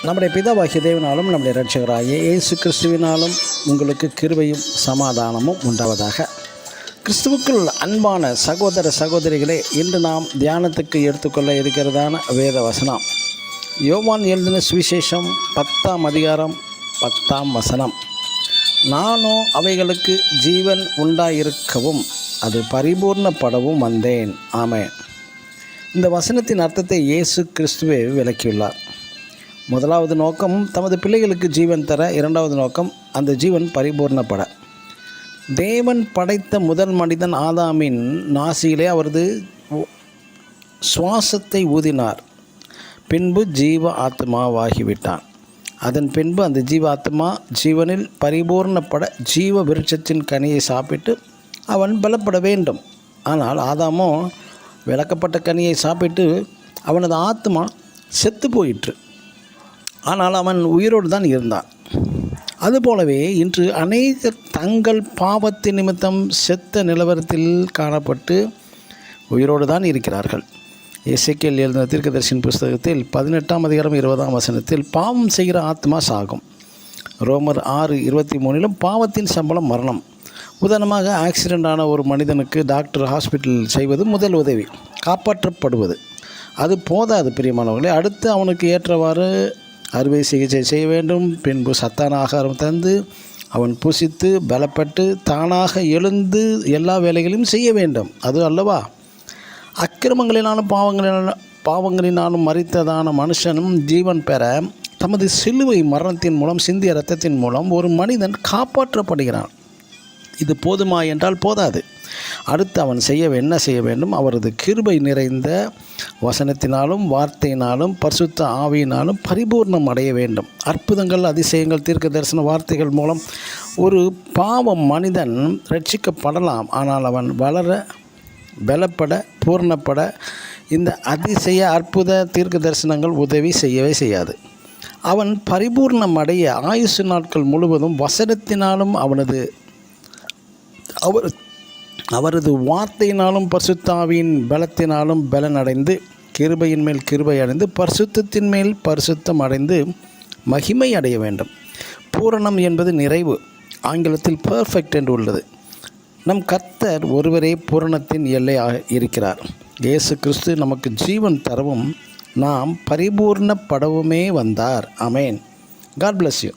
நம்முடைய பிதாவாகிய தேவனாலும் நம்முடைய இரட்சகராகிய இயேசு கிறிஸ்துவினாலும் உங்களுக்கு கிருபையும் சமாதானமும் உண்டாவதாக. கிறிஸ்துவுக்குள் அன்பான சகோதர சகோதரிகளே, இன்று நாம் தியானத்துக்கு எடுத்துக்கொள்ள இருக்கிறதான வேத வசனம் யோவான் எழுதின சுவிசேஷம் 10ஆம் அதிகாரம் 10ஆம் வசனம். நானோ அவைகளுக்கு ஜீவன் உண்டாயிருக்கவும் அது பரிபூர்ணப்படவும் வந்தேன். ஆமென். இந்த வசனத்தின் அர்த்தத்தை இயேசு கிறிஸ்துவே விளக்கியுள்ளார். முதலாவது நோக்கம் தமது பிள்ளைகளுக்கு ஜீவன் தர, இரண்டாவது நோக்கம் அந்த ஜீவன் பரிபூர்ணப்பட. தேவன் படைத்த முதல் மனிதன் ஆதாமின் நாசியிலே அவரது சுவாசத்தை ஊதினார். பின்பு ஜீவ ஆத்மாவாகிவிட்டான். அதன் பின்பு அந்த ஜீவ ஆத்மா ஜீவனில் பரிபூர்ணப்பட ஜீவ விருட்சத்தின் கனியை சாப்பிட்டு அவன் பலப்பட வேண்டும். ஆனால் ஆதாமோ விளக்கப்பட்ட கனியை சாப்பிட்டு அவனது ஆத்மா செத்து போயிற்று. ஆனால் அவன் உயிரோடு தான் இருந்தான். அதுபோலவே இன்று அநேகர் தங்கள் பாவத்தின் நிமித்தம் செத்த நிலவரத்தில் காணப்பட்டு உயிரோடு தான் இருக்கிறார்கள். எசேக்கியேல் எழுதின தீர்க்கதரிசியின் புஸ்தகத்தில் 18ஆம் அதிகாரம் 20ஆம் வசனத்தில் பாவம் செய்கிற ஆத்மா சாகும். ரோமர் 6:23 பாவத்தின் சம்பளம் மரணம். உதாரணமாக ஆக்சிடெண்ட் ஆன ஒரு மனிதனுக்கு டாக்டர் ஹாஸ்பிட்டல் செய்வது முதல் உதவி, காப்பாற்றப்படுவது. அது போதாது பிரியமானவர்களே. அடுத்து அவனுக்கு ஏற்றவாறு அறுவை சிகிச்சை செய்ய வேண்டும். பின்பு சத்தான ஆகாரம் தந்து அவன் புசித்து பலப்பட்டு தானாக எழுந்து எல்லா வேலைகளையும் செய்ய வேண்டும். அது அல்லவா? அக்கிரமங்களினாலும் பாவங்களினாலும் மரித்ததான மனுஷனும் ஜீவன் பெற தமது சிலுவை மரணத்தின் மூலம் சிந்திய இரத்தத்தின் மூலம் ஒரு மனிதன் காப்பாற்றப்படுகிறான். இது போதுமா என்றால் போதாது. அடுத்து அவன் என்ன செய்ய வேண்டும்? அவரது கிருபை நிறைந்த வசனத்தினாலும் வார்த்தையினாலும் பரிசுத்த ஆவியினாலும் பரிபூர்ணம் அடைய வேண்டும். அற்புதங்கள், அதிசயங்கள், தீர்க்க தரிசன வார்த்தைகள் மூலம் ஒரு பாவ மனிதன் ரட்சிக்கப்படலாம். ஆனால் அவன் வளர, பலப்பட, பூர்ணப்பட இந்த அதிசய அற்புத தீர்க்க தரிசனங்கள் உதவி செய்யவே செய்யாது. அவன் பரிபூர்ணம் அடைய ஆயுசு நாட்கள் முழுவதும் வசனத்தினாலும் அவரது வார்த்தையினாலும் பரிசுத்தாவியின் பலத்தினாலும் பலனடைந்து கிருபையின் மேல் கிருபை அடைந்து பரிசுத்தத்தின் மேல் பரிசுத்தம் அடைந்து மகிமை அடைய வேண்டும். பூரணம் என்பது நிறைவு. ஆங்கிலத்தில் பெர்ஃபெக்ட் என்று உள்ளது. நம் கர்த்தர் ஒருவரே பூரணத்தின் எல்லையாக இருக்கிறார். இயேசு கிறிஸ்து நமக்கு ஜீவன் தரவும் நாம் பரிபூர்ணப்படவுமே வந்தார். ஆமென். God bless you.